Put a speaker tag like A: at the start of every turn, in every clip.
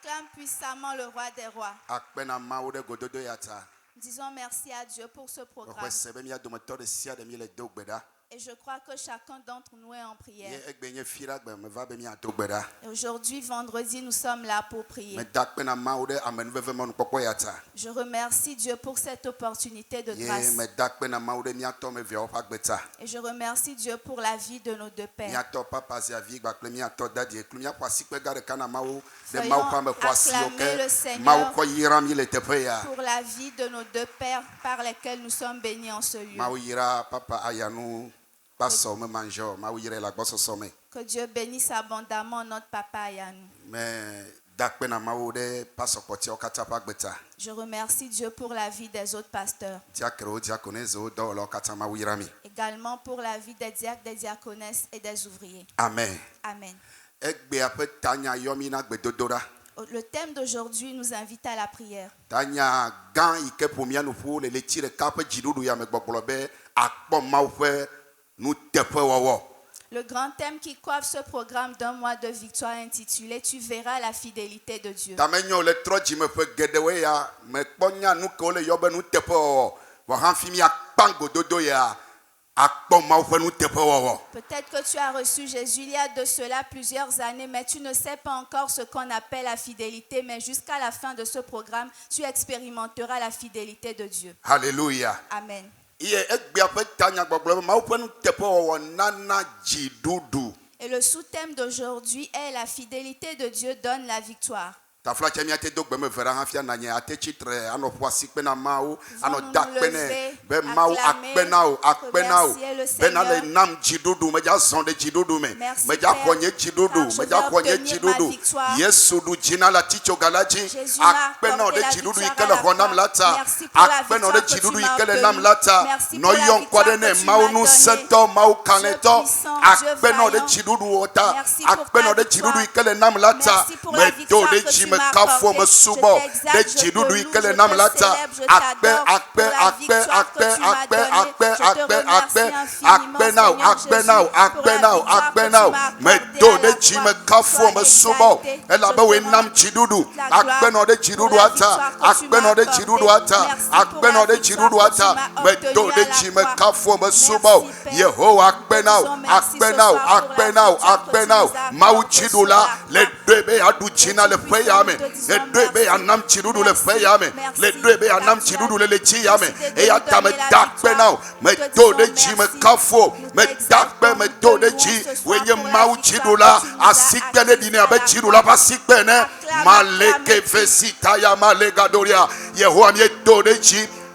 A: Acclame puissamment le roi des rois. Disons merci à Dieu pour ce programme. Et je crois que chacun d'entre nous est en prière. Et aujourd'hui, vendredi, nous sommes là pour prier. Je remercie Dieu pour cette opportunité de grâce. Et je remercie Dieu pour la vie de nos deux pères. Soyons acclamer le Seigneur pour la vie de nos deux pères par lesquels nous sommes bénis en ce lieu. Que Dieu bénisse abondamment notre papa Ayanou. Je remercie Dieu pour la vie des autres pasteurs. Également pour la vie des diacres, des diaconesses et des ouvriers.
B: Amen.
A: Amen. Le thème d'aujourd'hui nous invite à la prière. Le grand thème qui coiffe ce programme d'un mois de victoire intitulé « Tu verras la fidélité de Dieu ». Peut-être que tu as reçu Jésus il y a de cela plusieurs années, mais tu ne sais pas encore ce qu'on appelle la fidélité. Mais jusqu'à la fin de ce programme, tu expérimenteras la fidélité de Dieu.
B: Alléluia.
A: Amen. Et le sous-thème d'aujourd'hui est la fidélité de Dieu donne la victoire.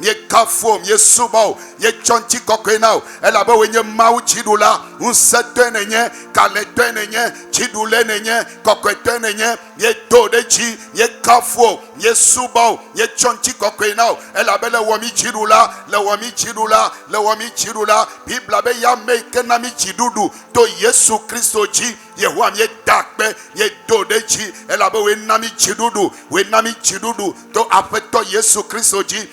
C: Ye kafom ye subo ye chonchi kokenao elaba wenye mau chidula unsetwenenye kaletwenenye chidulenenye koketwenenye ye todechi ye kafo ye subo ye chonchi kokenao elaba le wami chidula le wami chidula le wami chidula bibla be ya make na mi chidudu to Yesu Kristo chi ye wam ye dakbe ye todechi elaba we na mi chidudu to afeto Yesu Kristo chi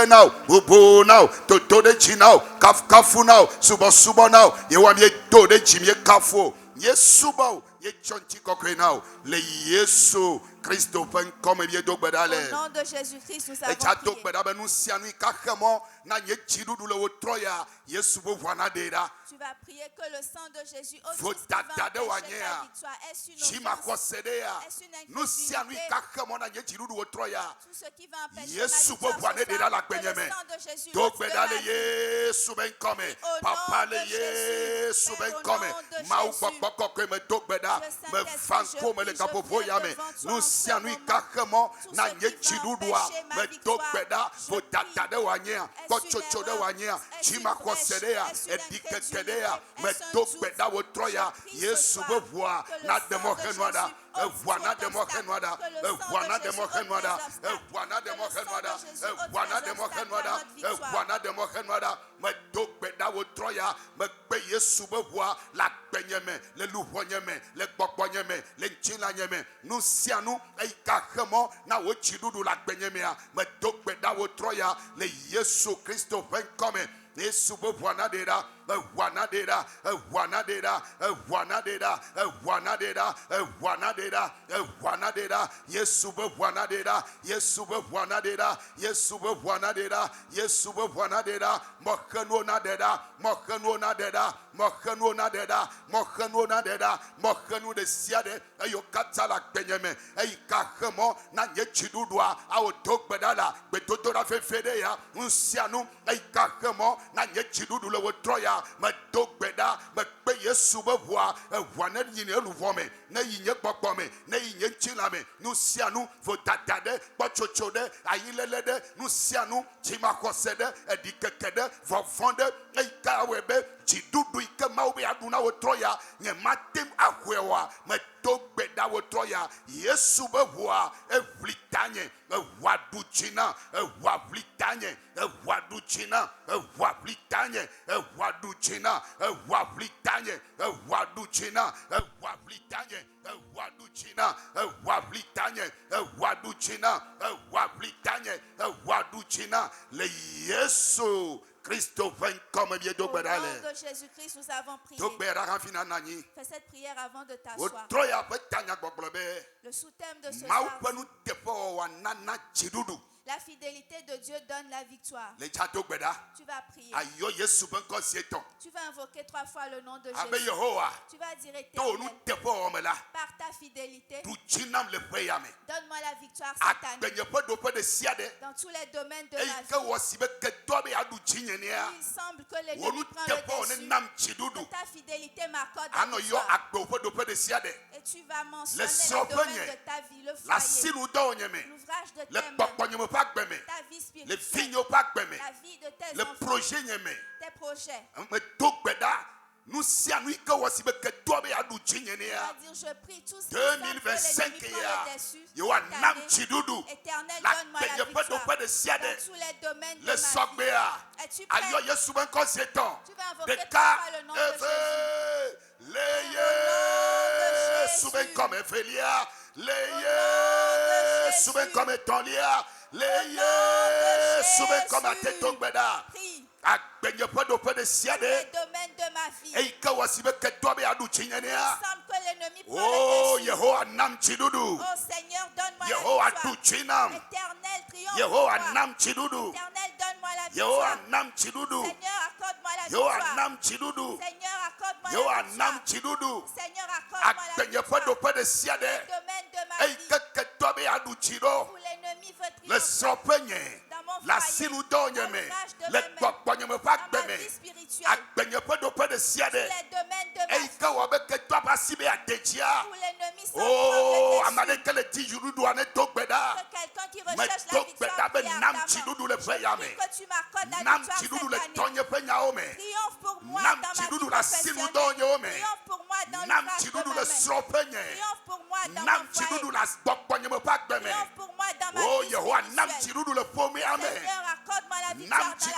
C: now, ubu now, to the chi now, kafu now, subo now, ye want ye to the chim ye kafu, ye subo, ye chonchi kokre now, le Yesu Christo pen comme ye dog bedale.
A: Au nom de Jésus-Christ, nous avons tu vas prier que le sang de Jésus aussi qui va empêcher ta victoire est une offense, est une incrédulité. Tout ce qui va empêcher ma victoire, que le sang de Jésus retire ma vie. Papa le Jésus, Père, au nom de
C: Yesu Christo ven come Yesu bo bwana dera wanadera, wanadera, wanadera, wanadera, wanadera, wanadera, Yesube wanadera, Yesube wanadera, Yesube wanadera, Yesube wanadera, Mokano nadera, Mokano nadera, Mokano nadera, Mokano nadera, Mokano de siade, Ayokata la Benyame, Ayakamo, Nanye Chidudwa, our dog bedala, Betodora Fedea, Unsianu, Ayakamo, Nanye Chidudu Troya, my dog beda, but pay Yesuba, one in your woman, nay in your bokome, nay in your chilame, Nusianu, for Tatade, Bachochode, Ailede, Nusianu, Chimakosede, Edikede, for Fonde, Ekawebe, Chidudu, Ikamawi Aduna Troya, Nematim Aquewa, my dog beda Troya, Yesuba, every tanye, a Waduchina, a Wablitanye, a Waduchina, a Wablitanye, a Waduchina, a Wablitanye, a Waduchina, a Wablitanye, a Waduchina, a Wablitanye, a Waduchina, a Wablitanye, a Waduchina, le Yesu. Christophe, comme bien
A: au nom de Jésus-Christ, nous avons prié. Fais cette prière avant de t'asseoir. Le sous-thème de ce soir, la fidélité de Dieu donne la victoire. Tu vas prier. Tu vas invoquer 3 fois le nom de Jésus. Tu vas dire Éternel, par ta fidélité, donne-moi la victoire cette année. Dans tous les domaines de ma vie. Il semble que l'ennemi prend le dessus. Que ta fidélité m'accorde la victoire. Et tu vas mentionner les domaines de ta vie, le foyer, l'ouvrage de tes mains, ta vie spirituelle, la vie de tes enfants, tes projets.
C: Nous sommes je
A: prie tous
C: 2025
A: Éternel, donne-moi la victoire dans tous les domaines de ma vie. Es-tu prêt? Tu vas invoquer 3 fois le nom de Jésus. Prie. Les domaines de ma vie. Il semble que l'ennemi prend le dessus. Oh Seigneur, donne-moi la victoire. Éternel, triomphe. Éternel, donne-moi la victoire. Seigneur, accorde-moi la victoire. Seigneur, accorde-moi la victoire. Seigneur, accorde-moi la victoire. Les domaines de ma vie où l'ennemi veut triompher. Dans mon foyer, dans l'ouvrage de mes mains, dans ma vie spirituelle, les domaines de ma vie où l'ennemi s'en prend le dessus. Que quelqu'un qui recherche la victoire prie ardemment. Que tu m'accordes la victoire cette année. Triomphe pour moi dans ma vie professionnelle. Triomphe pour moi dans l'ouvrage de ma main. Triomphe pour moi dans mon foyer. Triomphe pour moi dans ma vie spirituelle. Seigneur, accorde-moi la victoire dans la famille.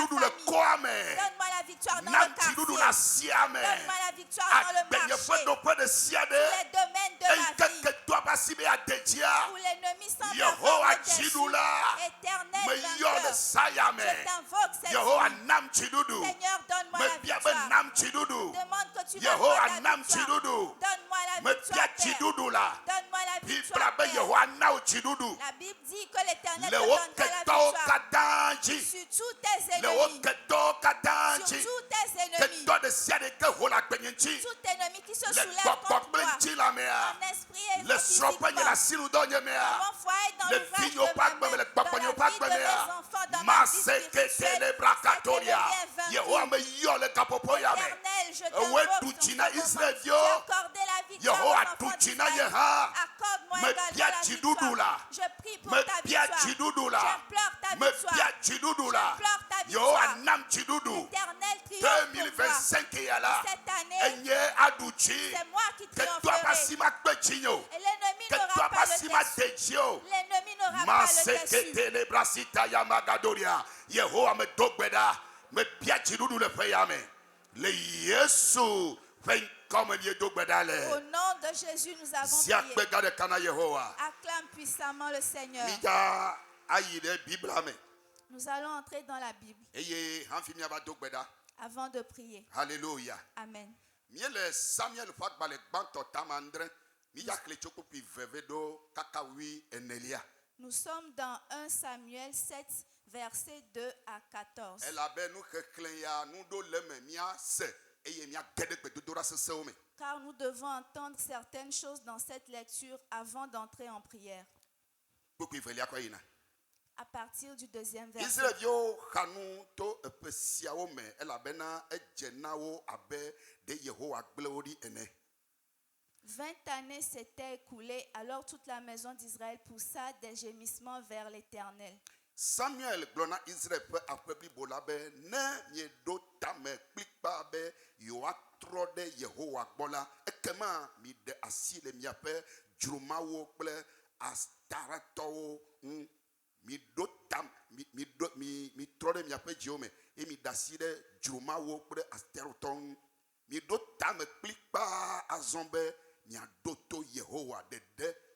A: Donne-moi la victoire dans le quartier. Donne-moi la victoire dans le marché. Les domaines de ma vie où l'ennemi semble avoir le dessus. Éternel vainqueur, je t'invoque cette nuit. Seigneur, donne-moi la victoire. Demande que tu m'accordes la victoire. Donne-moi la victoire, Père. Donne-moi la victoire, Père. La Bible dit que l'Éternel te donnera la victoire sur tous tes ennemis. Sur tous tes ennemis. Tout ennemi qui se soulève contre moi. En esprit et physiquement. Dans mon foyer, dans l'ouvrage de ma main, dans la vie de mes enfants, dans ma vie spirituelle. Cet ennemi est vaincu. Éternel, je t'invoque ton commandement. J'ai accordé la victoire aux enfants d'Israël. Accorde-moi également la victoire. Je prie pour ta victoire. J'implore ta victoire. J'implore ta victoire. Éternel, triomphe pour moi. Cette année, c'est moi qui triompherai. Et l'ennemi n'aura pas le dessus. L'ennemi n'aura pas le dessus.
C: Yehovah me dogbeda me piachidudu le peyame le Yesu ven comme lié dogbeda le.
A: Au nom de Jésus, nous avons prié. Acclame puissamment le Seigneur. Nous allons entrer dans la Bible. avant de prier.
C: Alléluia.
A: Amen.
C: Miele Samuel fa gbale gbanto tamandre mi yakle choko pi vevedo kakawi enelia.
A: Nous sommes dans 1 Samuel 7 versets 2 à 14.
C: Elle avait nous reclaya nous do leme mia se eye mia gede gbedodora sesewome.
A: Car nous devons entendre certaines choses dans cette lecture avant d'entrer en prière.
C: Beaucoup velia ko ina.
A: À partir du 2e verset.
C: Israël yo khanu to epesiawo me elabena ejenawo abe de Yehowa glori ene.
A: 20 années s'étaient écoulées, alors toute la maison d'Israël poussa des gémissements vers l'Éternel.
C: Samuel glona Israël pe apebli bolabe ne nye do tame klikpa be yo atro de Yehowa gbola ekema mi de asile mi ape jurumawo ple astaratowo mi do tam mi tro de mi ape jiome e mi daside jurumawo ple astaroton mi do tame klikpa azombe mi adoto Yehowa de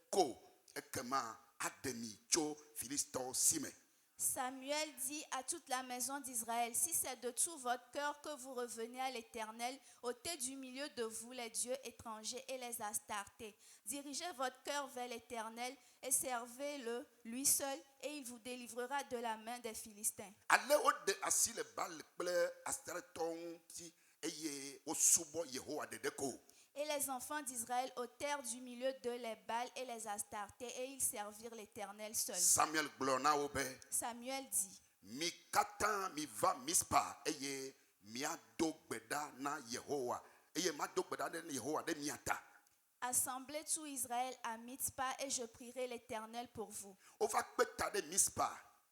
C: ko ekema ademi cho Philiston sime.
A: Samuel dit à toute la maison d'Israël, si c'est de tout votre cœur que vous revenez à l'Éternel, ôtez du milieu de vous les dieux étrangers et les astartés. Dirigez votre cœur vers l'Éternel et servez-le, lui seul, et il vous délivrera de la main des Philistins.
C: Allez au de assis le bal ple astarton ti eye osubo Yehowa de deko.
A: Et les enfants d'Israël ôtèrent du milieu de les Baals et les Astartés, et ils servirent l'Éternel seul.
C: Samuel glona obe.
A: Samuel dit,
C: Mi katan mi va mispa eye mi ado gbeda na Yehowa. Eye ma do gbeda na Yehowa de miata.
A: assemblez tout Israël à Mitzpah, et je prierai l'Éternel pour vous.
C: O va kpeta de mispa.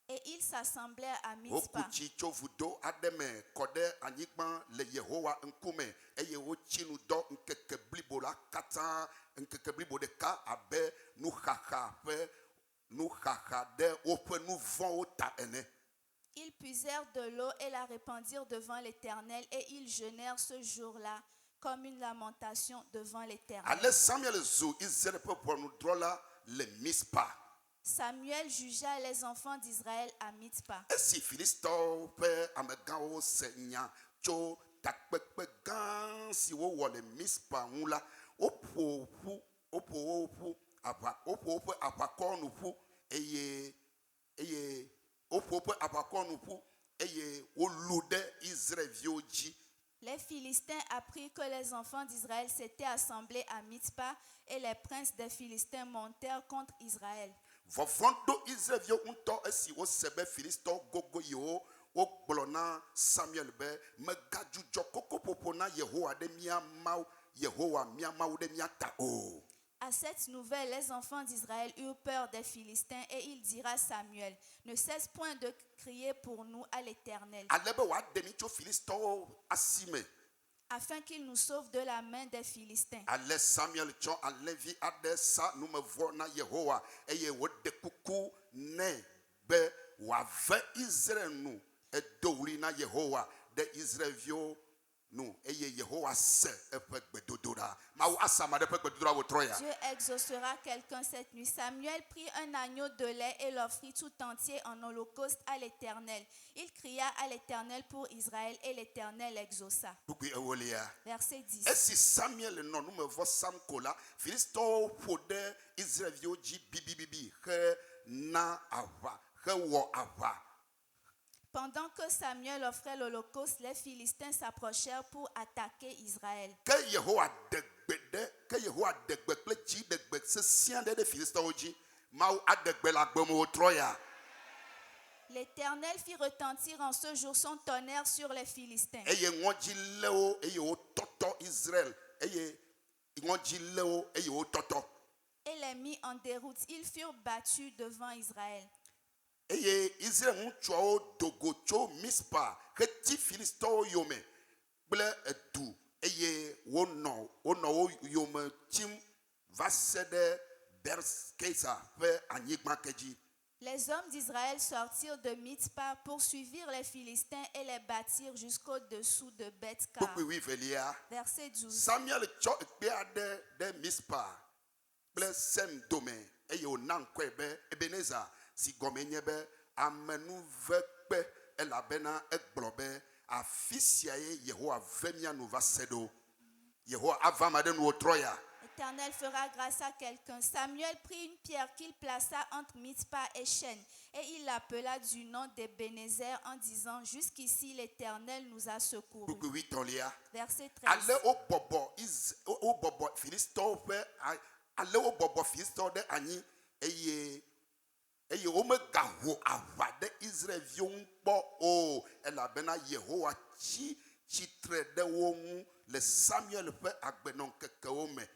A: Et ils s'assemblèrent à Mitzpah.
C: Okuchi chovudo ademe kode anyigban le Yehowa nkume eye wo chinu do nkeke blibo la katan nkeke blibo de ka abe nu haha de ope nu von ota ene.
A: Ils puisèrent de l'eau et la répandirent devant l'Éternel, et ils jeûnèrent ce jour-là comme une lamentation devant l'Éternel.
C: Ale Samuel zu Israël pour nous drola le mispa.
A: Samuel jugea les enfants d'Israël à Mitzpah.
C: Et si Philiston pe amegao senya cho takpekpe gan si wo wole mispa mula opo apakonu pu eye apakonu pu eye olude Israël vioji.
A: Les Philistins apprirent que les enfants d'Israël s'étaient assemblés à Mitzpah, et les princes des Philistins montèrent contre Israël.
C: Vofondo Israël vio unto esi o sebe Philiston gogo yo o glona Samuel be megaju jokoko popona Yehowa de miamau de miata o.
A: À cette nouvelle, les enfants d'Israël eurent peur des Philistins, et il dira à Samuel, ne cesse point de crier pour nous à l'Éternel,
C: Alebe wa demi cho Philiston asime.
A: afin qu'il nous sauve de la main des Philistins.
C: Ale Samuel cho alevi ade sa nous me vona Yehowa eye wo de kuku ne be wa ve Israël nu e dowli na Yehowa de Israël vio nu eye Yehowa se e pe gbedodora ma wa asama de pe gbedodora wo troya.
A: Dieu exaucera quelqu'un cette nuit. Samuel prit un agneau de lait et l'offrit tout entier en holocauste à l'Éternel. Il cria à l'Éternel pour Israël, et l'Éternel exauça.
C: Buku ewolia.
A: Verset 10.
C: Et si Samuel non nous me vo sam kola Philiston pode Israël vio ji bibi he na ava he wo ava.
A: Pendant que Samuel offrait l'holocauste, les Philistins s'approchèrent pour attaquer Israël.
C: Que Yehowa degbe kple tsi degbe sesien de Philistins dzi Mawu adegbe la gbemowo troya.
A: L'Éternel fit retentir en ce jour son tonnerre sur les Philistins.
C: Eye ŋɔdzi lé wo eye wo tɔtɔ Israël eye ŋɔdzi lé wo eye wo tɔtɔ.
A: Et les mit en déroute. Ils furent battus devant Israël.
C: Eye Israël ŋutsuawo dogo tso Mispa heti Philistins yome kple edu eye wonɔ wo yome tsim va se ɖe Berskesa ƒe anyigba ke dzi.
A: Les hommes d'Israël sortirent de Mitzpah, poursuivirent les Philistins et les battirent jusqu'au-dessous de Beth-Kar. Verset 12.
C: Samuel tsɔ ekpe aɖe ɖe Mispa kple Sem dome eye wòna ŋkɔe be Ebenezer si gɔme nye be amenuvekpe elabena egblɔ be afisiaye Yehowa vemia nous va sedo. Yehowa avamade nous otroya.
A: L'Éternel fera grâce à quelqu'un. Samuel prit une pierre qu'il plaça entre Mitzpah et Shen, et il l'appela du nom d'Ebenezer en disant: Jusqu'ici l'Éternel nous a secourus. Verset 13.
C: Allez au bobo Philisto allez au bobo Philisto de Ani eye omega ho avade Israël vion po o ela bena Yehowa chi chitre de wo le Samuel pe agbenon keke me.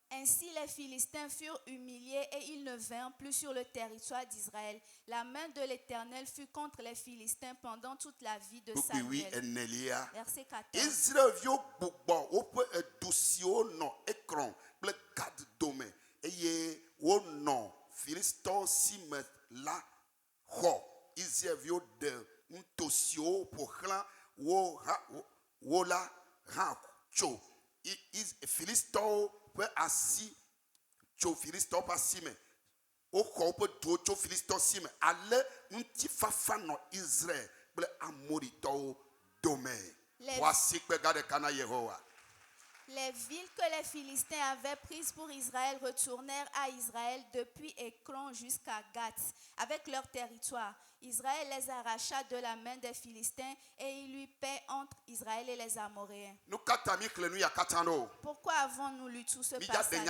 A: Ainsi les Philistins furent humiliés et ils ne vinrent plus sur le territoire d'Israël. La main de l'Éternel fut contre les Philistins pendant toute la vie de Samuel. Verset 14. Israël vio bugbo ope edusio no ekron ble gad dome eye wo no Philiston simet la ho Israël vio de ntosio pochlan wo la ha cho Philiston peut assis cho Philiston pas sime o ko peut do cho Philiston sime ale nti fafa no Israël ble amorito dome voici que garde kana Yehowa. Les villes que les Philistins avaient prises pour Israël retournèrent à Israël depuis Écron jusqu'à Gath, avec leur territoire. Israël les arracha de la main des Philistins et il lui paie entre Israël et les Amoréens. Pourquoi avons-nous lu tout ce passage?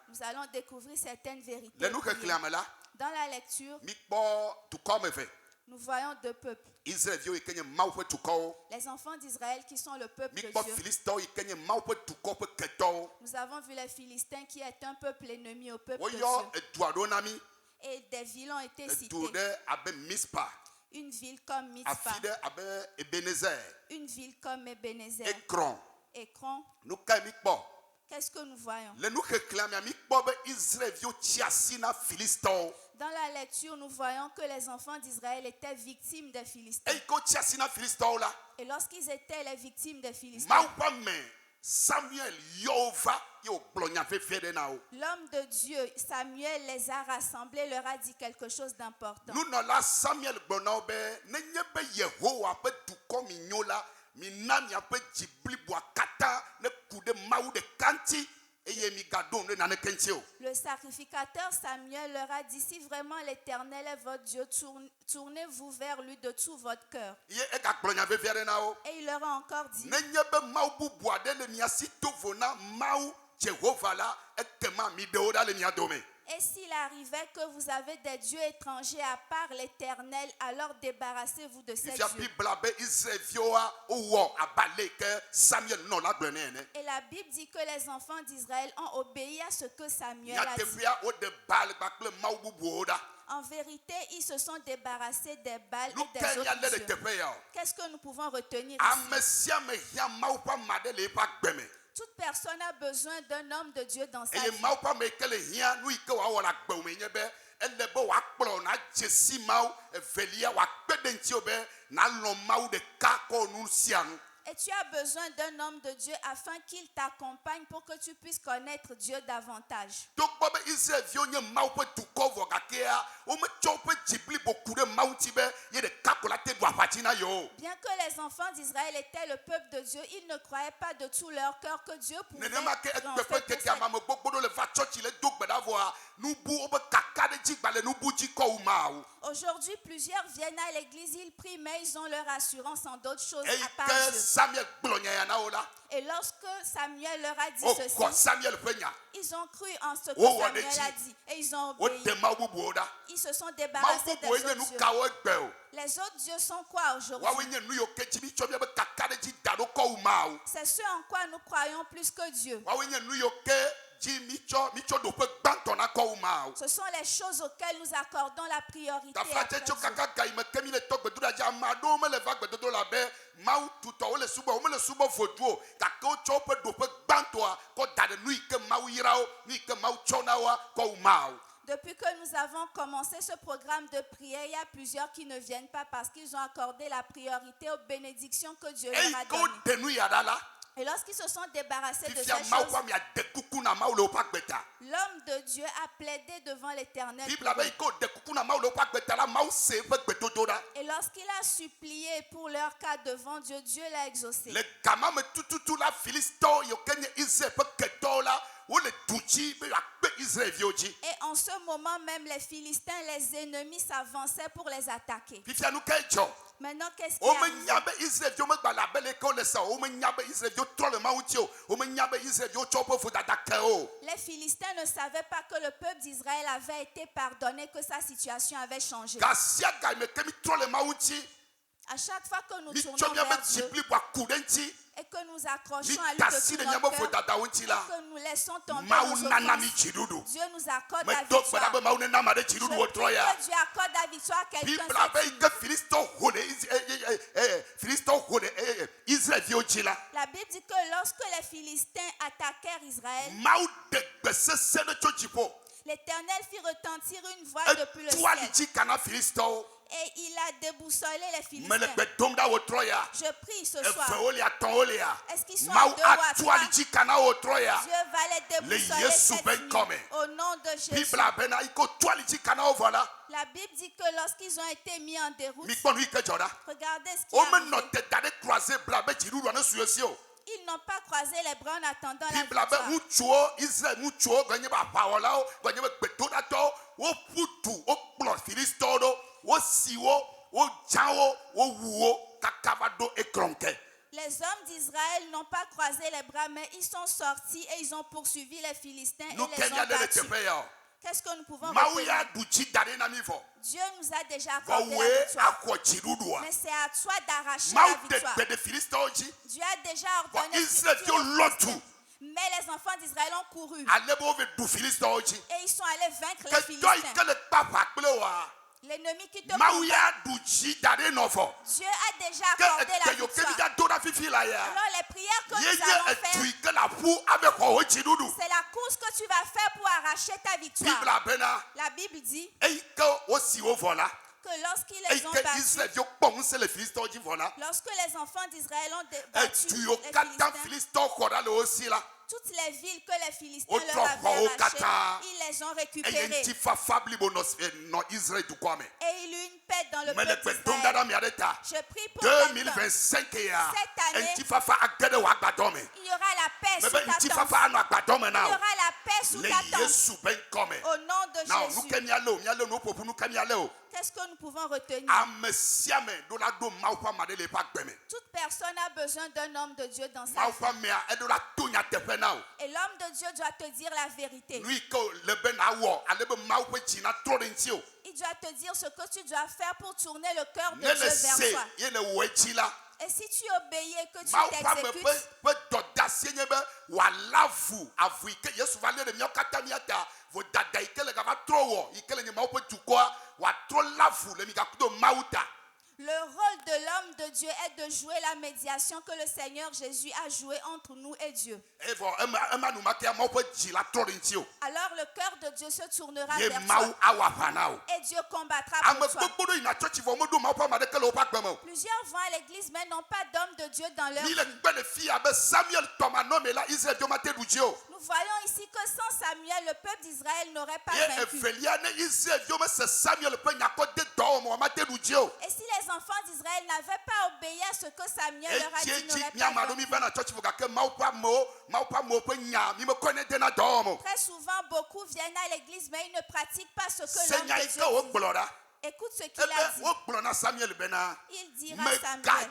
A: Nous allons découvrir certaines vérités. Dans la lecture, nous voyons deux peuples. Les enfants d'Israël qui sont le peuple de Dieu. Nous avons vu les Philistins qui est un peuple ennemi au peuple de Dieu. Et des villes ont été citées. Une ville comme Mitzpah. Une ville comme Ebenezer. Écron. Qu'est-ce que nous voyons? Dans la lecture, nous voyons que les enfants d'Israël étaient victimes des Philistins. Et lorsqu'ils étaient les victimes des Philistins, l'homme de Dieu, Samuel, les a rassemblés, leur a dit quelque chose d'important. Le sacrificateur Samuel leur a dit: si vraiment l'Éternel est votre Dieu, tournez-vous vers lui de tout votre cœur. Et il leur a encore dit: et s'il arrivait que vous avez des dieux étrangers à part l'Éternel, alors débarrassez-vous de ces dieux. Et la Bible dit que les enfants d'Israël ont obéi à ce que Samuel a dit. En vérité, ils se sont débarrassés des Baals et des autres dieux. Qu'est-ce que nous pouvons retenir ici? Toute personne a besoin d'un homme de Dieu dans sa vie. Et tu as besoin d'un homme de Dieu afin qu'il t'accompagne pour que tu puisses connaître Dieu davantage. Bien que les enfants d'Israël étaient le peuple de Dieu, ils ne croyaient pas de tout leur cœur que Dieu pouvait Aujourd'hui, plusieurs viennent à l'église, ils prient, mais ils ont leur assurance en d'autres choses à part Dieu. Et lorsque Samuel leur a dit ceci, ils ont cru en ce que Samuel a dit et ils ont obéi. Ils se sont débarrassés des autres dieux. Les autres dieux sont quoi aujourd'hui? C'est ce en quoi nous croyons plus que Dieu. Ce sont les choses auxquelles nous accordons la priorité. Depuis que nous avons commencé ce programme de prière, il y a plusieurs qui ne viennent pas parce qu'ils ont accordé la priorité aux bénédictions que Dieu leur a données. Et lorsqu'ils se sont débarrassés de ces choses, l'homme de Dieu a plaidé devant l'Éternel. Et lorsqu'il a supplié pour leur cas devant Dieu, Dieu l'a exaucé. Et en ce moment même, les Philistins, les ennemis, s'avançaient pour les attaquer. Maintenant, qu'est-ce qui arrive? Les Philistins ne savaient pas que le peuple d'Israël avait été pardonné, que sa situation avait changé. À chaque fois que nous tournons vers Dieu et que nous accrochons à lui de tout notre cœur, et que nous laissons tomber nos offenses, Dieu nous accorde la victoire. Je prie que Dieu accorde la victoire à quelqu'un. La Bible dit que lorsque les Philistins attaquèrent Israël, l'Éternel fit retentir une voix depuis le ciel. Et il a déboussolé les Philistins. Je prie ce soir. Est-ce qu'ils sont en 2 ou à 3? Dieu va les déboussoler cette nuit. Au nom de Jésus. La Bible dit que lorsqu'ils ont été mis en déroute, regardez ce qui arrive. Ils n'ont pas croisé les bras en attendant la victoire. Les hommes d'Israël n'ont pas croisé les bras, mais ils sont sortis et ils ont poursuivi les Philistins et les ont battus. Qu'est-ce que nous pouvons retenir? Dieu nous a déjà accordé la victoire. Mais c'est à toi d'arracher la victoire. Dieu a déjà ordonné mais les enfants d'Israël ont couru. Et ils sont allés vaincre les Philistins. L'ennemi qui te combat, Dieu a déjà accordé la victoire. Alors les prières que nous allons faire, c'est la course que tu vas faire pour arracher ta victoire. La Bible dit que lorsqu'ils les ont battus, lorsque les enfants d'Israël ont battu les Philistins, toutes les villes que les Philistins leur avaient arrachées, ils les ont récupérées. Et il y eut une paix dans le peuple d'Israël. Je prie pour quelqu'un. Cette année, il y aura la paix sous ta tente. Il y aura la paix sous ta tente. Au nom de Jésus. Qu'est-ce que nous pouvons retenir? Toute personne a besoin d'un homme de Dieu dans sa vie. Et l'homme de Dieu doit te dire la vérité. Il doit te dire ce que tu dois faire pour tourner le cœur de Dieu vers toi. Et si tu obéis et que tu t'exécutes, le rôle de l'homme de Dieu est de jouer la médiation que le Seigneur Jésus a jouée entre nous et Dieu. Alors le cœur de Dieu se tournera vers toi. Et Dieu combattra pour toi. Plusieurs vont à l'église mais n'ont pas d'homme de Dieu dans leur vie. Nous voyons ici que sans Samuel, le peuple d'Israël n'aurait pas vaincu. Et si les enfants d'Israël n'avaient pas obéi à ce que Samuel leur a dit, ils n'auraient pas vaincu. Très souvent, beaucoup viennent à l'église, mais ils ne pratiquent pas ce que l'homme de Dieu dit. Écoute ce qu'il a dit. Il dira à Samuel,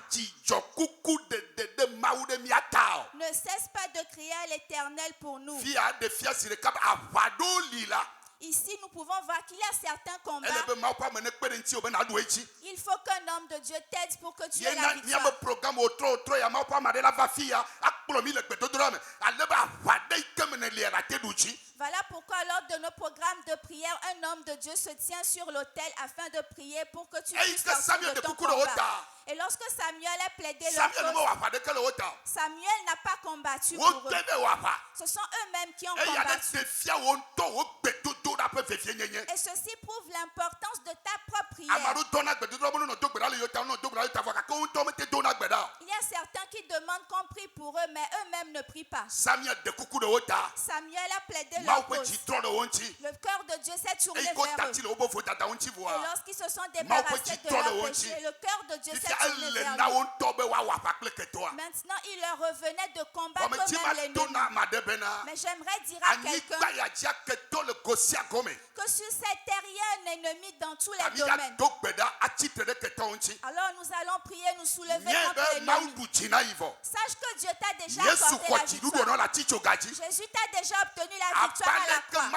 A: ne cesse pas de crier à l'Éternel pour nous. Ici, nous pouvons voir qu'il y a certains combats. Il faut qu'un homme de Dieu t'aide pour que tu aies la victoire. Voilà pourquoi lors de nos programmes de prière, un homme de Dieu se tient sur l'autel afin de prier pour que tu puisses sortir de ton combat. Et lorsque Samuel a plaidé leur cause, Samuel n'a pas combattu pour eux. Ce sont eux-mêmes qui ont combattu. Et ceci prouve l'importance de ta propre prière. Il y y a certains qui demandent qu'on prie pour eux, mais eux-mêmes ne prient pas.
C: Samuel
A: Samuel a plaidé leur cause. Le cœur de Dieu s'est tourné vers eux. Et lorsqu'ils se sont débarrassés de leur péché, le cœur de Dieu s'est tourné vers eux. Maintenant, il leur revenait de combattre même l'ennemi. Mais j'aimerais dire à quelqu'un que sur cette terre, il y a un ennemi dans tous les domaines. Alors nous allons prier, nous soulever contre l'ennemi. Sache que Dieu t'a déjà accordé la victoire. Jésus t'a déjà obtenu la victoire à la croix.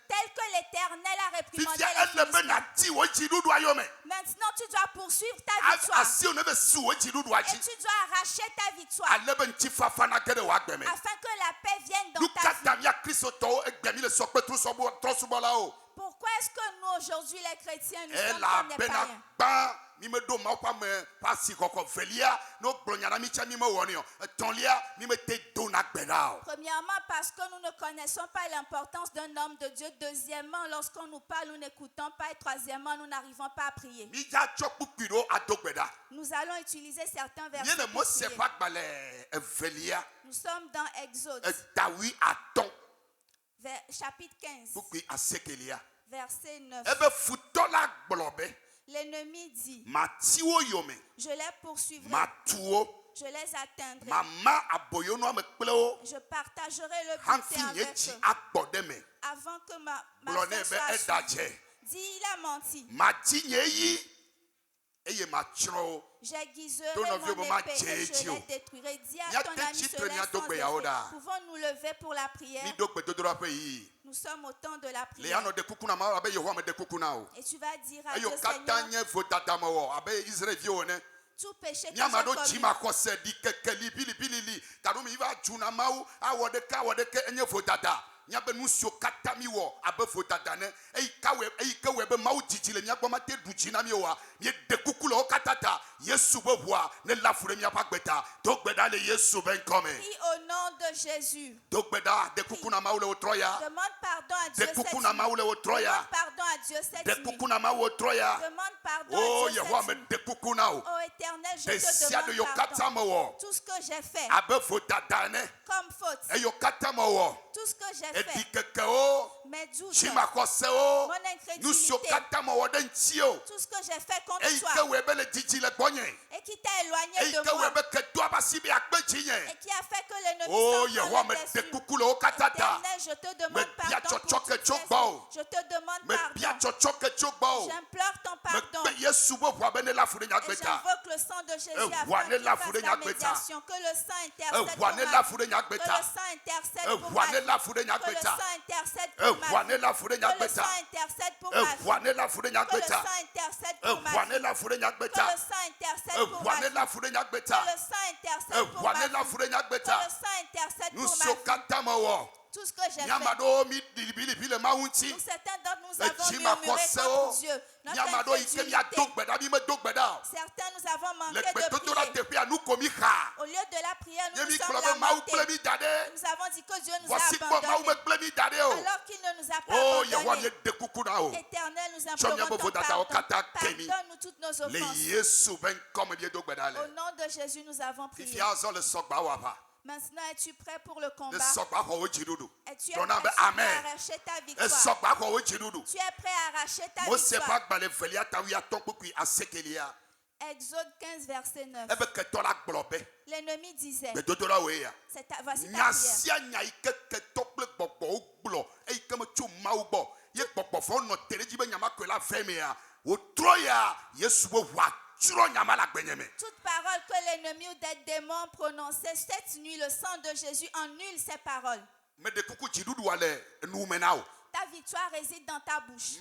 A: Tel que l'Éternel a réprimandé les Philistins. Maintenant, tu dois poursuivre ta victoire. Et tu dois arracher ta victoire. Afin que la paix vienne dans ta vie. Pourquoi est-ce que nous, aujourd'hui, les chrétiens, nous sommes comme des païens? Premièrement, parce que nous ne connaissons pas l'importance d'un homme de Dieu. Deuxièmement, lorsqu'on nous parle, nous n'écoutons pas. Et troisièmement, nous n'arrivons pas à prier. Nous allons utiliser certains versets pour prier. Nous sommes dans Exode. Chapitre 15. Verset 9. L'ennemi dit: je les poursuivrai, je les atteindrai, je partagerai le butin avec eux, avant que ma fin soit achevée. Dit, il a menti. J'aiguiserai mon épée et je les détruirai. Dis à ton ami cela sans effet. Pouvons-nous lever pour la prière? Nous sommes au temps de la prière. Et tu vas dire à Dieu, Seigneur, tout péché que j'ai commis. Nyabe nusio katami wo abefo dadane eikawe be mawu titile miagboma te duchi na miwa mi dekuku lo katata Yesu boboa ne lafure mi apagbeta dogbeda le Yesu ben come. Au nom de Jésus. Dogbeda dekuku na mawu le otroya. Demande pardon à Dieu. Dekuku na mawu le otroya. Demande pardon à Dieu cette nuit. Dekuku na mawu otroya. Demande pardon à Dieu. Oh Yehova me dekuku na o. Oh Éternel, je te demande pardon. Tout ce que j'ai fait. Abefo dadane. Comme faute. Tout ce que j'ai fait. Mes doutes, mon incrédulité, tout ce que j'ai fait contre toi et qui t'a éloigné de moi et qui a fait que l'ennemi Éternel, je te demande pardon pour toutes ces choses. Je te demande pardon. J'implore ton pardon et j'invoque le sang de Jésus afin qu'il fasse la médiation, que le sang intercède pour ma vie, que le sang intercède pour ma vie, que le sang intercède pour ma vie, que le sang intercède pour ma vie, que le sang intercède pour ma vie, que le sang intercède pour ma vie, que le sang intercède pour ma vie, que le sang intercède pour ma vie. Tout ce que j'ai fait. Nous, certains d'entre nous avons murmuré contre Dieu. Notre incrédulité. Certains nous avons manqué de prière. Au lieu de la prière, nous nous sommes lamentés. Nous avons dit que Dieu nous a abandonnés. Alors qu'il ne nous a pas abandonnés. Éternel, nous implorons ton pardon. Pardonne-nous toutes nos offenses. Au nom de Jésus, nous avons prié. Maintenant, es-tu prêt pour le combat? Es-tu prêt à arracher ta victoire? Tu es prêt à arracher ta victoire? Exode 15, verset 9. L'ennemi disait, voici ta toute parole que l'ennemi ou des démons prononçaient cette nuit, le sang de Jésus annule ces paroles. Ta victoire réside dans ta bouche. Je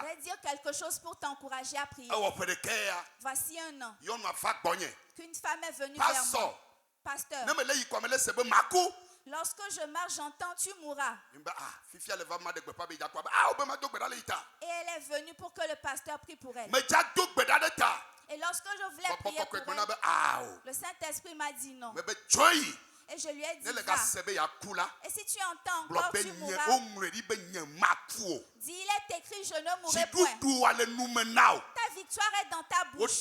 A: vais dire quelque chose pour t'encourager à prier. Voici un an qu'une femme est venue vers moi. Pasteur, lorsque je marche, j'entends tu mourras. Et elle est venue pour que le pasteur prie pour elle. Et lorsque je voulais prier pour elle, le Saint-Esprit m'a dit non. Et je lui ai dit, va. Et si tu entends encore, tu mourras. Dis, il est écrit, je ne mourrai point. Ta victoire est dans ta bouche.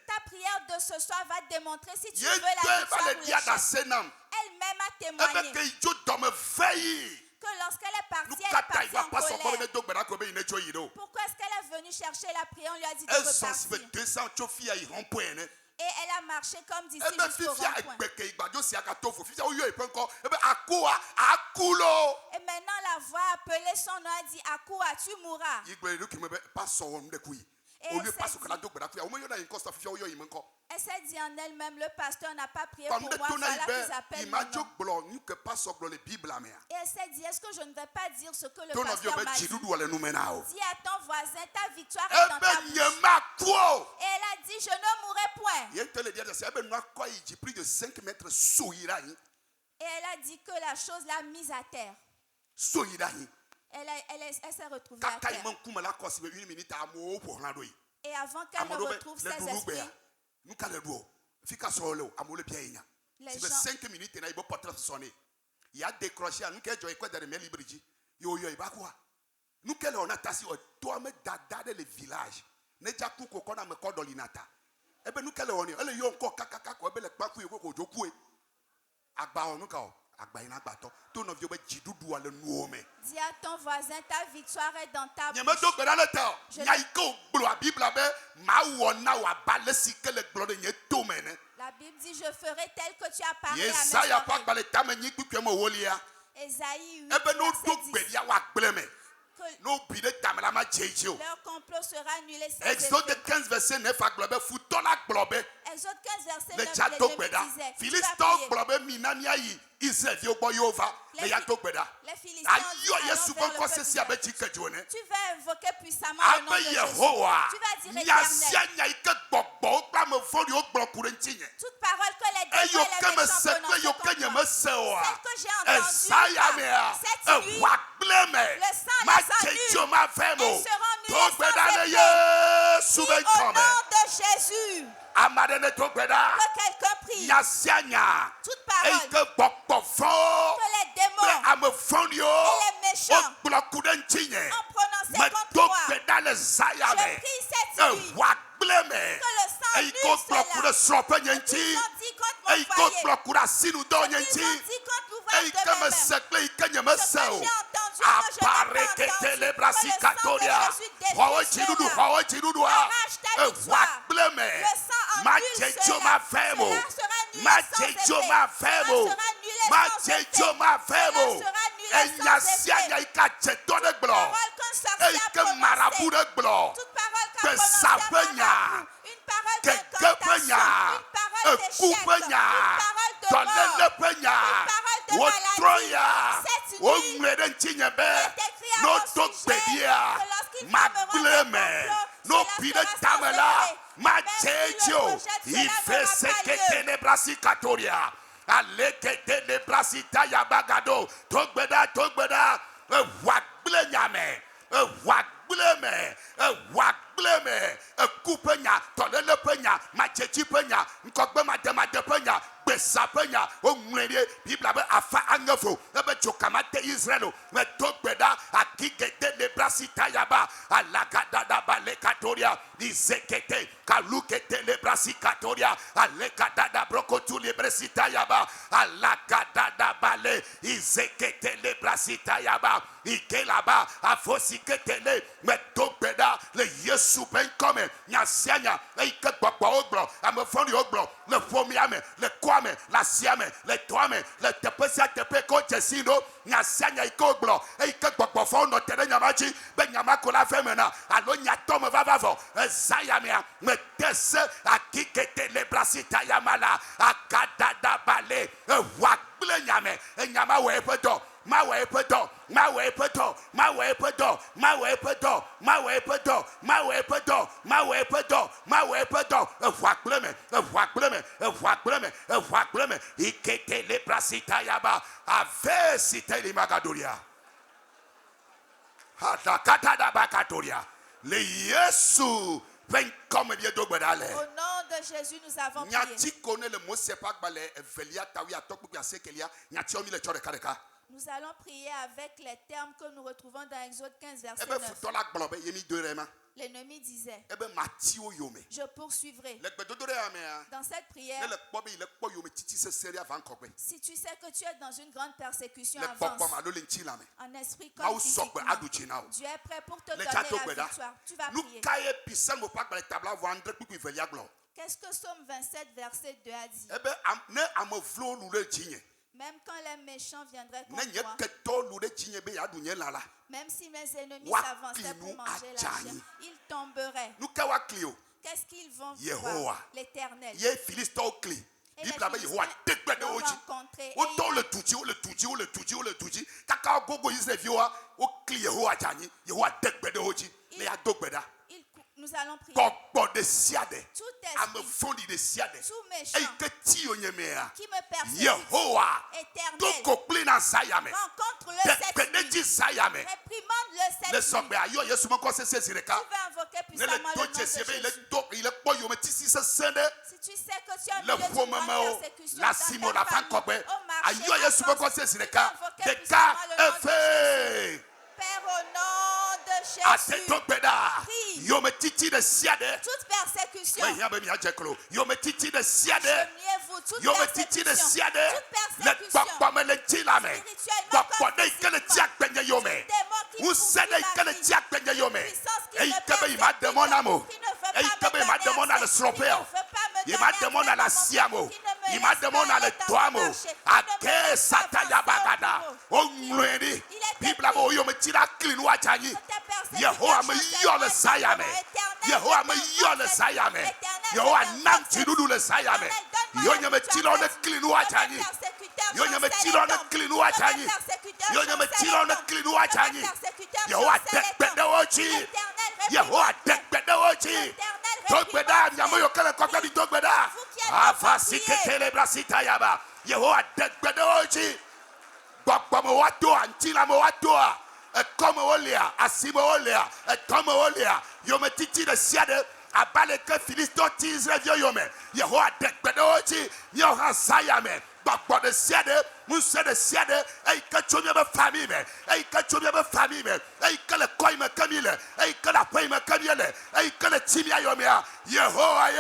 A: Ta prière de ce soir va te démontrer si tu veux la victoire ou l'échec. Elle-même a témoigné que lorsqu'elle est partie, elle est partie en colère. Pourquoi est-ce qu'elle est venue chercher la prière? On lui a dit de repartir. Et elle a marché comme d'ici jusqu'au rond-point. Et maintenant la voix a appelé son nom, a dit, Akoua, tu mourras. Et elle s'est dit en elle-même, le pasteur n'a pas prié pour moi, voilà qu'ils appellent mon nom. Et elle s'est dit, est-ce que je ne vais pas dire ce que le pasteur m'a dit? Dis à ton voisin, ta victoire est dans ta bouche. Et elle a dit, je ne mourrai point. Et elle a dit que la chose l'a mise à terre. Elle s'est retrouvée à terre. Et avant qu'elle ne retrouve ses esprits, les gens...
C: 5 minutes, il a décroché à nous qu'elle joue quoi derrière les bridges. Nous qu'elle on a tassé toi me dada le village. Ne ja ku ko na me ko dolinata. E be nous qu'elle on elle yo encore kaka ko be le pa ku ko joku e. Agba onu ka o. Dis
A: à ton voisin, ta victoire est dans ta bouche. La Bible dit, je ferai tel que tu as parlé à mes oreilles. Ésaïe 8, leur complot sera annulé.
C: Exode 15 verset 9 Exode 15 verset 9 les Philistins tu vas invoquer puissamment le nom de Jésus. Tu vas dire Éternel. Toute parole que les démons et les méchants prononcent contre moi, celle que j'ai entendue cette nuit, le sang les annule. Ils seront nulés sans effet. Au nom de Jésus. Que quelqu'un prie. Toute parole que les démons et les méchants ont prononcé contre moi. Je prie cette nuit que le sang annule cela. Ils ont dit contre mon foyer. Ils ont dit contre l'ouvrage de mes mains. Ce que j'ai entendu, que je n'ai pas entendu, que le sang de Jésus détruit cela. Arrache ta victoire. Le sang annule cela. Cela sera annulé sans effet. Cela sera annulé sans effet. Toute parole qu'un sorcier a prononcée, toute parole qu'a prononcée à mon amour, une parole d'incantation, une parole d'échec, une parole de mort, une parole de maladie. Cette nuit, il est écrit à mon sujet que lorsqu'il formera des complots, cela sera sans effet. Même si le projet de cela n'aura pas lieu. Alekete le brasita ya bagado togbeda wagbleme kupenya tolele penya machechi penya nkogbe mademade penya besa penya onwere bibla be afa angefo ebe chokamate Israel me togbeda akigete le brasita ya ba alagada da balekatoria izekete kalukete le brasikatoria alekada da brokotu le brasita ya ba alagada da bale izekete le brasita ya ba ikelaba afosikete le me togbeda le Yesu ben come nyasianya eike gbogbo ogbo amefondi ogbo le fomiame le kwame la siame le toame le tepesia tepe ko jesino nyasianya ike ogbo eike gbogbo fondo tere nyamachi be nyamako la femena alo nyatome vavavo ezayamia me tese akikete le brasita yamala akadada bale wakble nyame enyama wepedo ma wepedo ikete le brasita yaba avesite li magadoria hata da bakatoria le Yesu ven comme Dieu dogbedale.
A: Au nom de Jésus, nous avons prié. Nous allons prier avec les termes que nous retrouvons dans Exode 15, verset 9. L'ennemi disait, je poursuivrai. Dans cette prière, si tu sais que tu es dans une grande persécution, avance. En esprit comme physiquement. Dieu est prêt pour te donner la victoire. Tu vas prier. Qu'est-ce que Psaume 27, verset 2 a dit? Même quand les méchants viendraient contre moi, même si mes ennemis s'avançaient pour manger la chair, ils tomberaient. Qu'est-ce qu'ils vont voir? L'Éternel. Et les Philistins vont rencontrer. Nous allons prier. Tout esprit, tout méchant qui me persécute, Éternel, rencontre-le cette nuit, réprimande-le cette nuit. Tu vas invoquer puissamment le nom de Jésus. Si tu sais que tu as mis une grande persécution dans ta famille, au marché, invoquer puissamment le nom de Jésus. Père, au nom de Jésus, toute persécution, geniez-vous, toute persécution,
C: Yehovah me yole sayame. Yehovah me yole sayame. Yehovah nam chidudu le sayame. Yonya me tilo ne klinu achani. Yonya me tilo ne klinu achani. Yonya me tilo ne klinu achani. Yehovah dekbede ochi. Yehovah dekbede ochi. Dogbeda nyamo yokele kokwe bi dogbeda. Afasi ketele brasita yaba. Yehovah dekbede ochi. Bokbo mo wato antila mo wato. Comme Olia, Asimo Olia, comme Olia, Yome Titi de Siade, Abaleke Philisto Tisre Yome, Yehoa Dekbedochi, Yoha Sayame, Bakbo de Siade, Mousse de Siade, et Kachumia famille, et Kachumia famille, et que le Koime Camille, et que la Poime Camille, et que le Timia Yomea, Yehoa,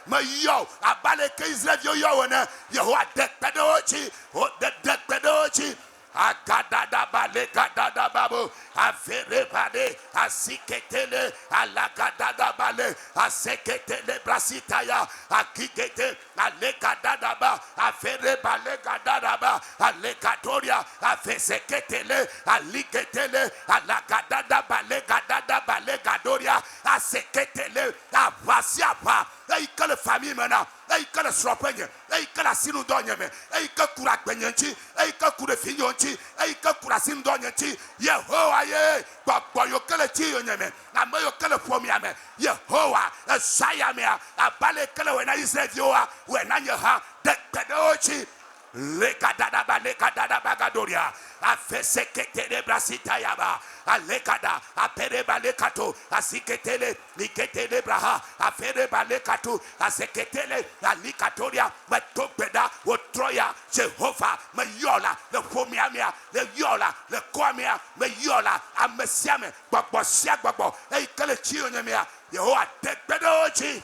C: Mayo, Abaleke Israel Yone, Yehoa Dekbedochi, O Dekbedochi. Agadada bale gadada babu afere bale asiketele alagadada bale aseketele brasitaya akigete alegadada ba afere bale gadada ba alekatoria afeseketele aliketele alagadada bale gadoria aseketele avasiapa ei que la famille maintenant ei que la sopenye ei que la sinu donyeme ei que kura gbenyenchi ei que kura finyonchi ei que kura sinu donyenti Yehowa ye gbogbo yo que le ti yonyeme amo yo que le pomiame Yehowa esayame abale que le wena Israelioa wena nyeha dekpedochi le kadada bagadoria afeseketele brasita yaba alekada apere balekato asiketele liketele braha afere balekato aseketele alikatoria metopeda otroya Jehovah me yola le pomiamia le yola le kwamia me yola amesiame gbogbo sia gbogbo e kele chi onyemia Yehowa tekbedochi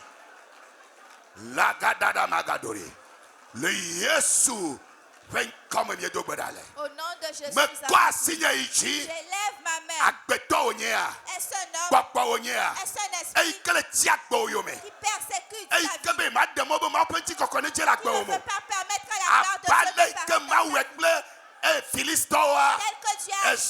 C: lagadada magadori le Yesu vem comme mieux de bedale.
A: Au nom de Jésus,
C: me quoi signe ici?
A: J'élève ma main.
C: Agbeto onyea.
A: Est-ce un homme?
C: Papa onyea.
A: Est-ce un esprit?
C: Et que tiakbo yome.
A: Qui persécute
C: ta vie. Et que me mademo ma petit kokone ti la gbo mo.
A: Qui ne peut pas permettre à la gloire de Dieu de
C: que ma weble e Philistoa.
A: Tel que Dieu a dit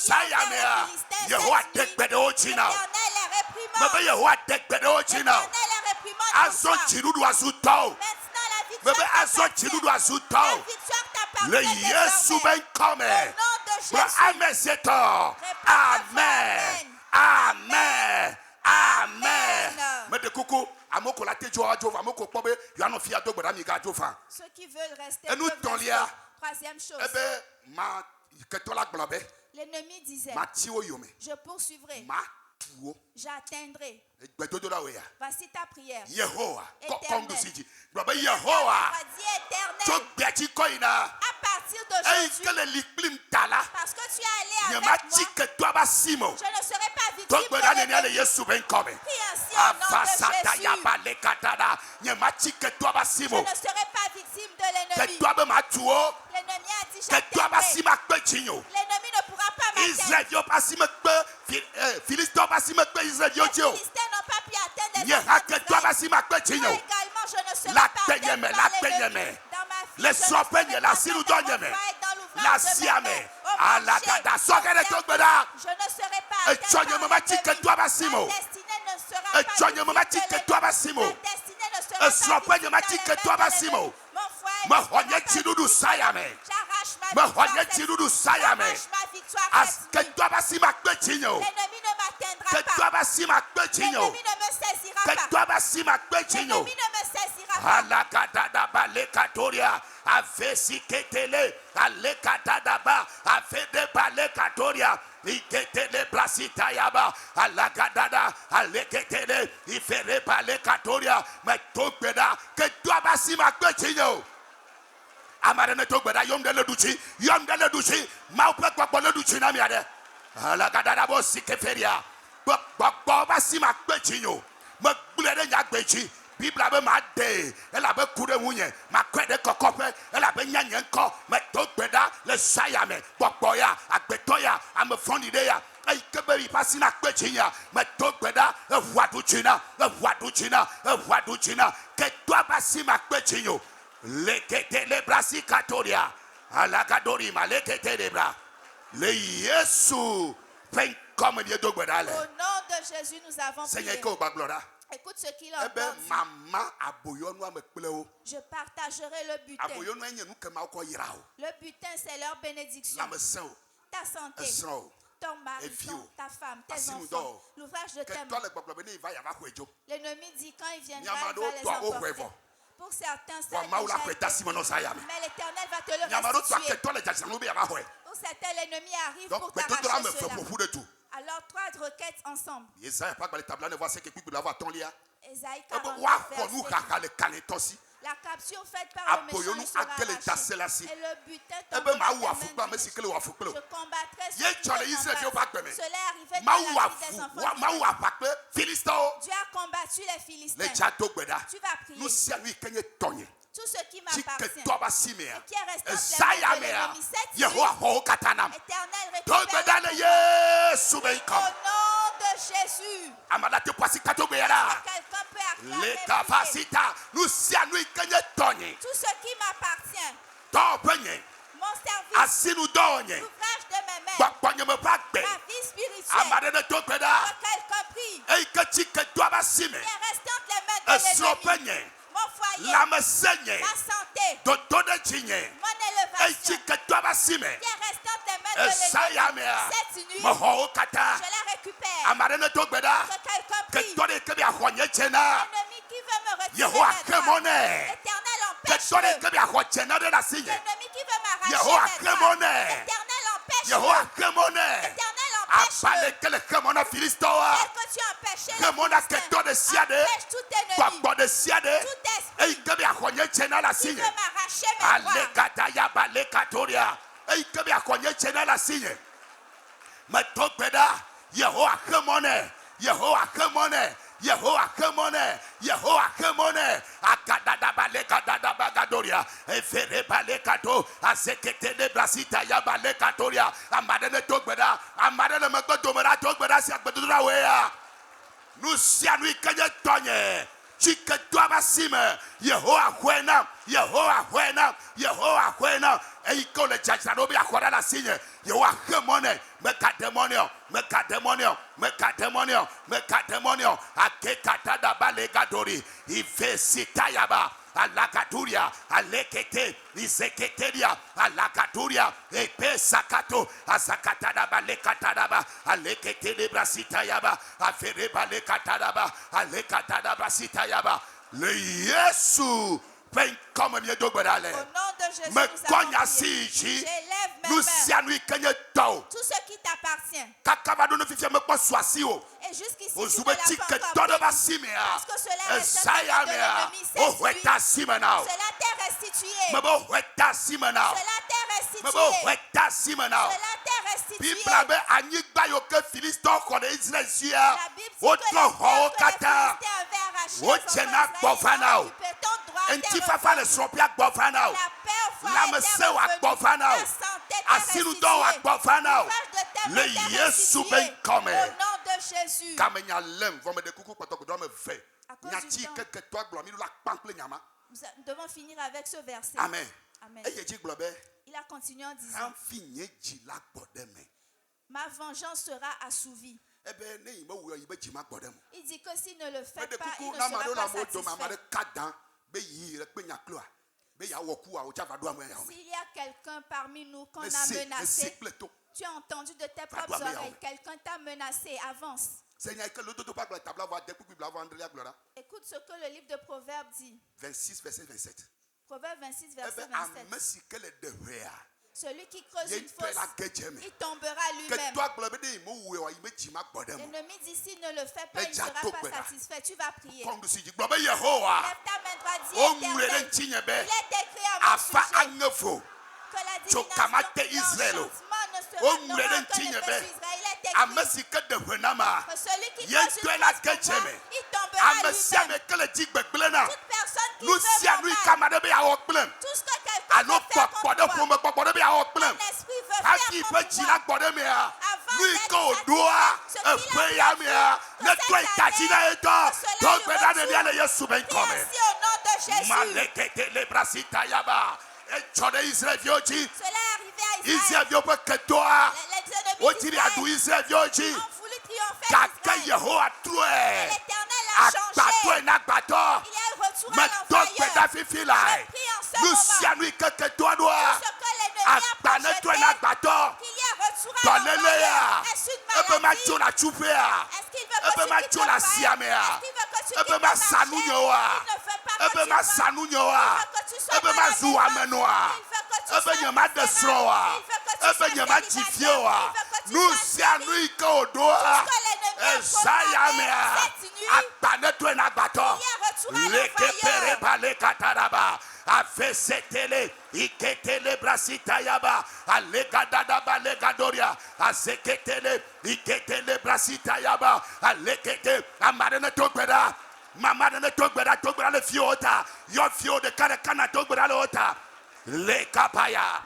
C: Philistins. Yehowa dekbedo china.
A: L'Éternel est réprimande.
C: Me Yehowa dekbedo china.
A: L'Éternel est réprimande.
C: Azo chirudu azuto. Bébé azo chirudu azuto. Le Yesu ben come. Amen c'est toi. Amen. Amen. Amen. Mais de coucou, amoko la te joa jova amoko pobe yano fia do gbara mi ga jova.
A: Ceux qui veulent rester.
C: Et nous tolia.
A: Troisième chose.
C: Eh ben ma que toi la globe.
A: L'ennemi disait.
C: Ma ti o yome.
A: Je poursuivrai.
C: Ma
A: j'atteindrai.
C: Voici
A: ta prière.
C: Yehowa.
A: Éternel.
C: Yehowa.
A: Éternel. À partir d'aujourd'hui, parce que tu es allé avec moi, je ne serai pas victime de l'ennemi. Prie ainsi au nom de Jésus. Je ne serai pas victime de l'ennemi. L'ennemi a dit j'atteindrai. L'ennemi ne pourra pas m'atteindre. Les Philistins n'ont pas pu atteindre les Moi également, je ne serai pas atteint par l'ennemi. Dans ma vie,
C: les sopeigne la siludonyeme la siame ala gada sogere togbeda
A: je ne serai pas atteint par l'ennemi. Ma destinée ne sera pas victime de l'ennemi. Ma destinée ne sera pas victime de l'ennemi. Mon foyer ne sera pas victime. J'arrache ma victoire cette nuit. L'ennemi ne m'atteindra pas. L'ennemi ne me saisira pas. L'ennemi ne me saisira pas.
C: Alakadada balekatoria avesiketele alekadada ba afede balekatoria iketele plasita yaba alakadada aleketele ifere balekatoria metobeda que toi basi makbetinyo amarene togbeda yomdele duchi maupe kwakole duchi na miade alakadada bo sikeferia bo basi makbetinyo magbulede nyagbechi Bible avait madé, elle avait couru mouillé, ma crête cocope, elle avait nyanyen ko, mais togbeda, le sayame, boboya, agbetoya, ame fondidea, ay keberi pasina kwechinya, mais togbeda, waduchina, que toi basi ma kwechinyo, lekete le brasi katoria, alakadori ma lekete le bras, le Yesu, pen comme Dieu dogbeda le.
A: Au nom de Jésus, nous avons prié.
C: Seigneur, ko baglora.
A: Écoute ce qu'il a dit. Je partagerai le butin. Le butin, c'est leur bénédiction. Ta santé, ton mari, ta femme, tes enfants, l'ouvrage de tes mains. L'ennemi dit quand il viendra, il va les emporter. Pour certains, ça mais l'Éternel va te le restituer. Pour certains, l'ennemi arrive pour t'arracher cela. Alors, 3 requêtes ensemble. Ésaïe 40, la capture faite par le méchant sera arrachée. Et le butin tombera dans tes mains. Je combattrai ceux qui te combattent. Cela est arrivé dans la vie des enfants. Dieu a combattu les Philistins. Tu vas prier. Tout ce qui m'appartient et qui est resté de l'ennemi, cette nuit, Éternel, récupère au nom de Jésus. Quelqu'un peut acclamer. Tout ce qui m'appartient, mon service, l'ouvrage de mes mains, ma vie spirituelle, que quelqu'un prie, qui est resté entre les mains de l'ennemi. Mon foyer, ma santé, mon élévation, qui est resté entre les mains de l'ennemi. Cette nuit, je la récupère. Que quelqu'un prie. L'ennemi qui veut me retirer l'Éternel empêche-le. L'ennemi qui veut m'arracher l'Éternel empêche-le. L'Éternel empêche-le. Tel que tu empêches empêche tout ennemi, tout esprit qui veut m'arracher
C: Yehovah kemone akadada balekadada bagadoria efere balekato asekete de brasita ya balekatoria amadene togbeda amadene megodomera togbeda si agbedura wea nusia nui kenye tonye chiketwa basime Yehovah kwena eiko le chachanobi akwara la sinye Yehovah kemone mekademonio akekatada balegadori ifesitayaba alakaturia alekete iseketeria alakaturia epesakato asakatada balekatada alekete de brasitayaba afere balekatada alekatada brasitayaba le Yesu pen comme Dieu dogbedale.
A: Au nom de Jésus,
C: nous
A: j'élève mes mains. Tout ce qui t'appartient. Et jusqu'ici, tu ne l'as pas encore pris. Parce que cela reste de l'ennemi. C'est celui. Cela t'est restitué. Cela t'est restitué. Cela t'est restitué. La Bible dit que les Philistins avaient arraché
C: Ntifafa le sropia gbofana o. Lamese wa gbofana o. Asinudo wa gbofana o. Le Yesu ben come.
A: Au nom de Jésus.
C: Kamenya lem vome de kuku patoko do me ve. Nyati keke to aglo mi la pample nyama.
A: Nous devons finir avec ce verset.
C: Amen.
A: Amen. Il a continué en disant: ma vengeance sera assouvie. Il dit que s'il ne le fait pas, il ne sera pas satisfait. S'il y a quelqu'un parmi nous qu'on a menacé, tu as entendu de tes propres oreilles, quelqu'un t'a menacé, avance. Écoute ce que le livre de Proverbes dit.
C: 26, verset 27.
A: Proverbe 26, verset 27. Celui qui creuse une fosse, il tombera lui-même. L'ennemi dit: s'il ne le fait pas, il ne sera pas satisfait. Tu vas prier. Lève ta main droite, dis: Éternel, il est écrit à mon sujet que la divination d'enchantement ne sera pas que les fils d'Israël. Il est écrit que celui qui creuse une fosse, il tombera lui-même. Toute personne qui veut mal, tout ce que quelqu'un veut faire contre toi, ton esprit veut faire contre toi, avant d'être merci au nom de Jésus. Cela est arrivé à Israël. Les ennemis d'Israël ont voulu triompher d'Israël. Et l'Éternel a changé. Il est retourné à l'envoyeur. Je prie en ce moment. Tout ce que l'ennemi a projeté, qu'il y ait retourné à l'envoyeur. Est-ce une maladie? Est-ce qu'il veut que tu quittes le travail? Est-ce qu'il veut que tu quittes le marché? Il ne fait pas que tu fasses. Il veut que tu sois malade. Il veut que tu
C: Afesetele, iketele brasita yaba, alegadadaba legadoria, azeketele, iketele brasita yaba, alekete, amarene togbeda, mamarene togbeda le fiota, yo fio de karekana togbeda le ota, le kapaya,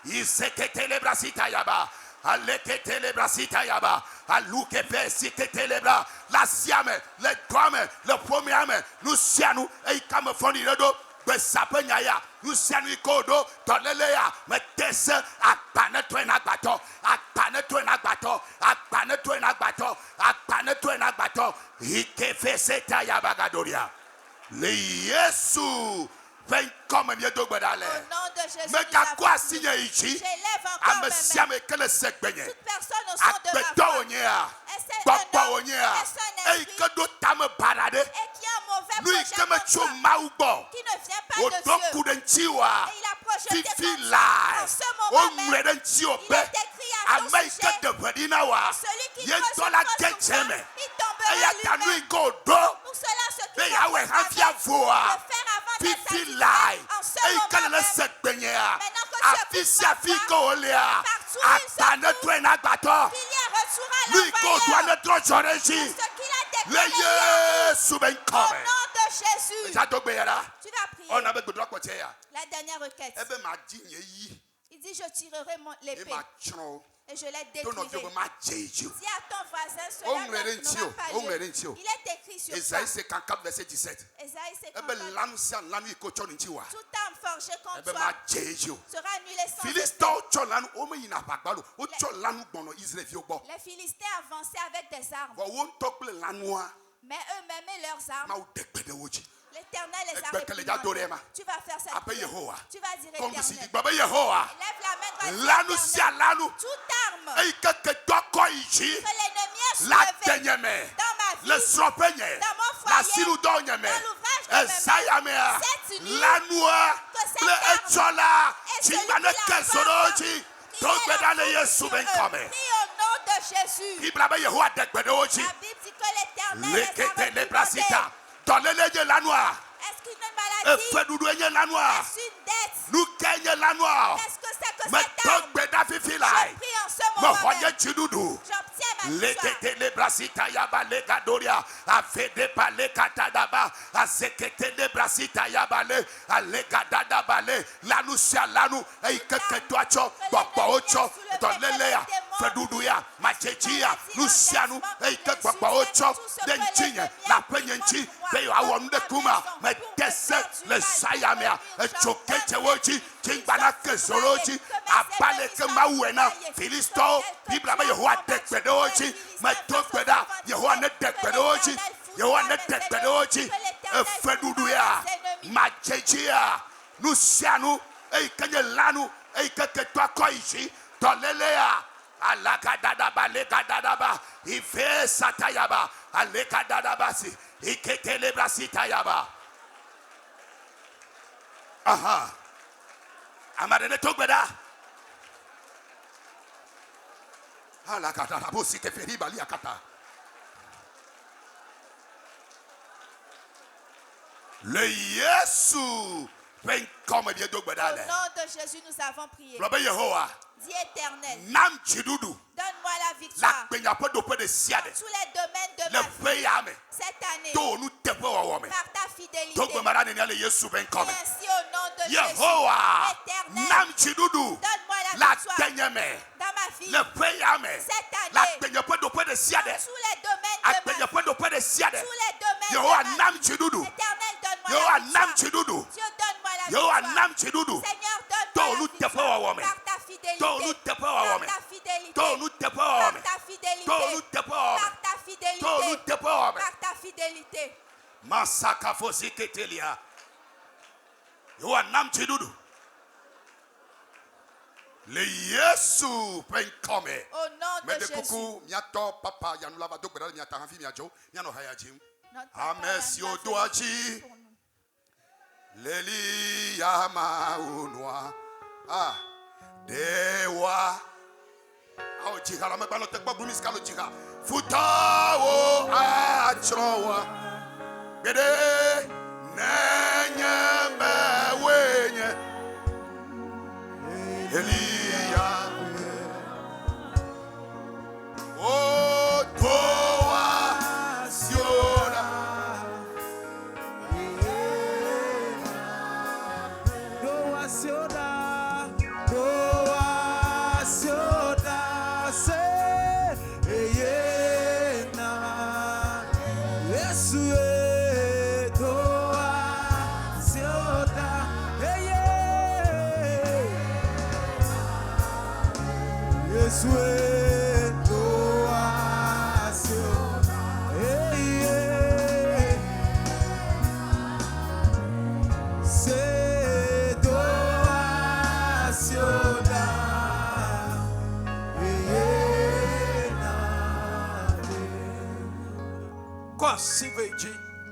C: iseketele brasita yaba. Aleketele brasita yaba, alukepe siketele bra, la siame, le drame, le premier ame, nous sianu, et comme fondi redo, besapenya, nous sianu kodo, toleleya, metese, akpanetwe nagbato, akpanetwe nagbato, akpanetwe nagbato, akpanetwe nagbato, ikefe seta yaba gadoria, le Yesu. Au nom de Jésus, mais qu'à quoi signer ici? J'élève encore mes mains. Toute personne au son de ma voix, est-ce un homme, est-ce un esprit, et qui a un mauvais projet contre toi, qui ne vient pas de Dieu, et il a projeté contre toi. En ce moment même, il est écrit à ton sujet: celui qui creuse une fosse pour moi, il tombera lui-même. Pour cela, ce qu'il a fait, le faire avant d'être satisfait. En ce moment même, maintenant que tu es pris par toi, partout où il se trouve, qu'il y a retour à l'envoyeur. Ce qu'il a déclaré, au nom de Jésus, tu vas prier. La dernière requête. Il dit: je tirerai l'épée et je les détruirai. Dis à ton voisin, cela n'aura pas lieu. Il est écrit sur ça. Ésaïe 54, verset 17.
A: Ésaïe 54. Toute arme forgée contre toi sera annulée sans effet. Les Philistins avançaient avec des armes. Mais eux-mêmes et leurs armes, l'Éternel les a réprimandés. Tu vas faire cette prière. Tu vas dire: Éternel, lève la main droite. Toute arme que l'ennemi a soulevée dans ma vie, dans mon foyer, dans l'ouvrage de mes mains, cette nuit, que cette arme est celui qui l'a vaincu. Prie au nom de Jésus.
C: La Bible dit que l'Éternel est sa réputation. Est-ce qu'une maladie? Est-ce une dette? Qu'est-ce que c'est que cette arme? Je prie en ce moment même. J'obtiens ma le sayamea chokete woji tingbana kesoroji abale kemawena filisto Bible ba Yehowa dekpedoji metokpeda Yehowa ne dekpedoji Yehowa ne dekpedoji efeduduya machechia nusianu kenye lanu keketwa koishi tolelea alaka dadaba leka dadaba ife satayaba aleka dadabasi iketele brasitayaba. Aha. Amadene togbeda. Ala kata la bosi ke feri bali akata. Le Yesu ven comme bien dogbeda le.
A: Au nom de Jésus nous avons prié.
C: Robe Yehowa.
A: Dis Éternel.
C: Nam chidudu.
A: Donne-moi la victoire.
C: La penya po do pe de siade.
A: Tous les domaines de ma vie. Cette année.
C: To nu tepo wa
A: par ta fidélité.
C: Togbe marane ni le Yesu ven comme.
A: Ainsi au nom de
C: Yehowa.
A: Jésus. Éternel.
C: Nam chidudu.
A: Donne-moi la victoire.
C: La tenyeme.
A: Dans ma vie.
C: Le peyame.
A: Cette année.
C: La penya po do pe de siade.
A: Tous les domaines de ma vie.
C: Tous les domaines
A: Yehowa nam chidudu.
C: Éternel
A: donne-moi la victoire. Dieu donne-moi la victoire. Seigneur donne-moi la victoire. Par ta fidélité. Par ta fidélité. Par ta fidélité. Par ta fidélité. Par ta fidélité.
C: Masaka fosi ketelia. Yehowa nam chidudu. Le Yesu penkome.
A: Au nom de Jésus.
C: Kuku miato papa yanulava dogbera miata hanfi miajo miano hayajim. Amesi odoachi. Leli yama unwa. Ah. Dewa. Ao jika la mebalo tekba brumis kalo jika. Futawo achrowa. Bede nenye mewenye. Elia. Oh, toa siora.
B: Toa siora. Toa siora. Se eyena. Yesu toa siora. Yesu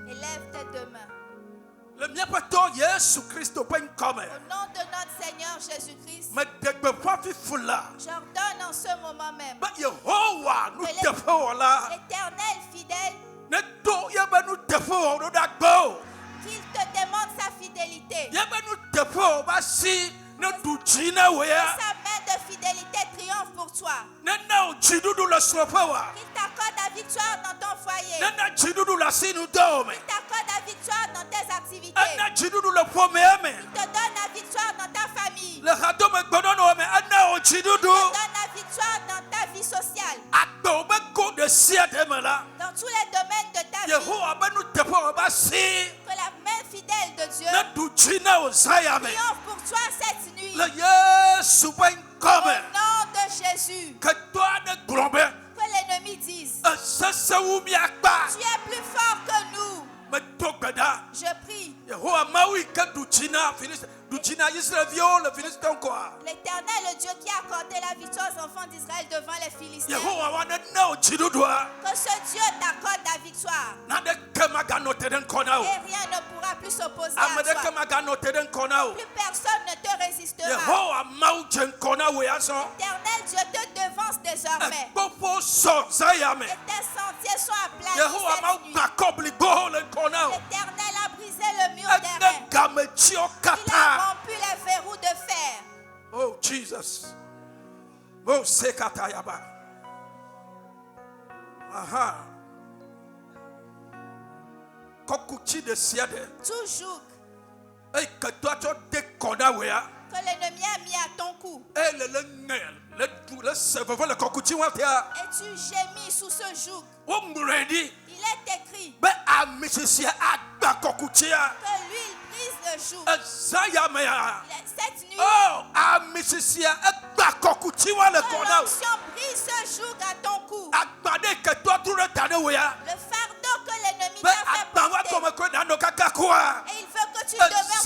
A: Élève tes deux mains.
B: Le mien pasteur Jésus Christ au pain comme.
A: Au nom de notre Seigneur Jésus-Christ. J'ordonne en ce moment même. Que l'Éternel fidèle. Qu'il te demande sa fidélité. Que sa main de fidélité triomphe pour toi. Qu'il t'accorde la victoire dans ton foyer. Qu'il t'accorde la victoire dans tes activités. Qu'il te donne la victoire dans ta famille. Qu'il te donne la victoire dans ta vie sociale. Dans tous les domaines de ta vie. Que la main fidèle de Dieu triomphe pour toi cette nuit. Au nom de Jésus. Que l'ennemi dise: tu es plus fort que nous. Je prie. L'Éternel, le Dieu qui a accordé la victoire aux enfants d'Israël devant les Philistins. Que ce Dieu t'accorde la victoire. Et rien ne pourra plus s'opposer à toi. Plus personne ne te résiste. résistera. L'éternel Dieu te devance désormais. Et tes sentiers sont aplanis cette nuit. L'éternel a brisé le mur d'airain. Il a rompu les verrous de fer.
B: Oh Jesus. Oh Sekatayaba. Aha. Kokuchi de siade.
A: Toujours
B: Et que toi tu déconnes wea.
A: que l'ennemi a mis à ton cou.
B: Et
A: tu gémis sous ce joug. Il est écrit que lui il brise le joug. Cette nuit, que l'onction brise ce joug à ton cou. Le fardeau que l'ennemi t'a fait porter. Et il veut que tu demeures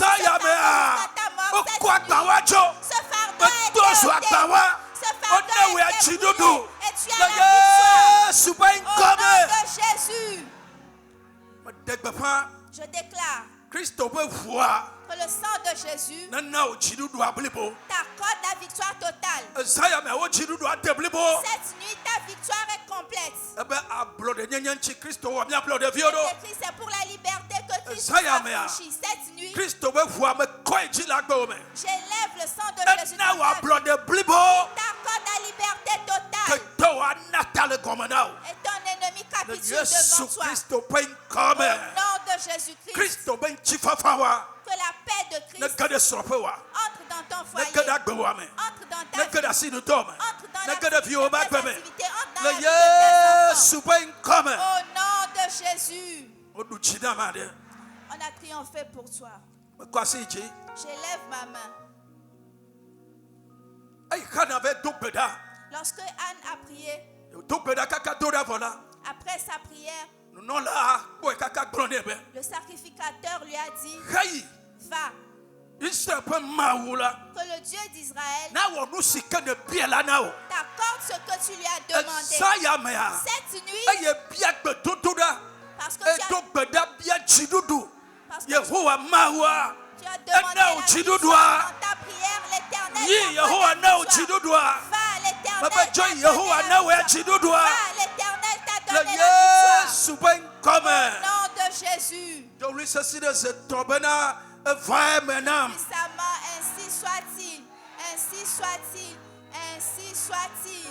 A: sur ta mort cette nuit. Ce fardeau est ôté. Ce fardeau est ôté. Et tu as la victoire. Au nom de Jésus. Je déclare que le sang de Jésus t'accorde la victoire totale. Cette nuit, ta victoire est complète. C'est pour la liberté que Christ nous a franchi. Cette nuit, j'élève le sang de Jésus dans ta vie. Il t'accorde la liberté totale. Et ton ennemi capitule devant toi. Au nom de Jésus-Christ. Que la paix de Christ entre dans ton foyer, entre dans ta vie, entre dans la activité, entre dans la au nom de Jésus. On a triomphé pour toi. J'élève ma main. Lorsque Anne a prié, après sa prière, le sacrificateur lui a dit, va, que le Dieu d'Israël t'accorde ce que tu lui as demandé. Cette nuit, parce que tu as demandé la victoire dans ta prière, l'Éternel t'a donné la victoire. Au nom de Jésus. Puissamment, ainsi soit-il. Ainsi soit-il. Ainsi soit-il.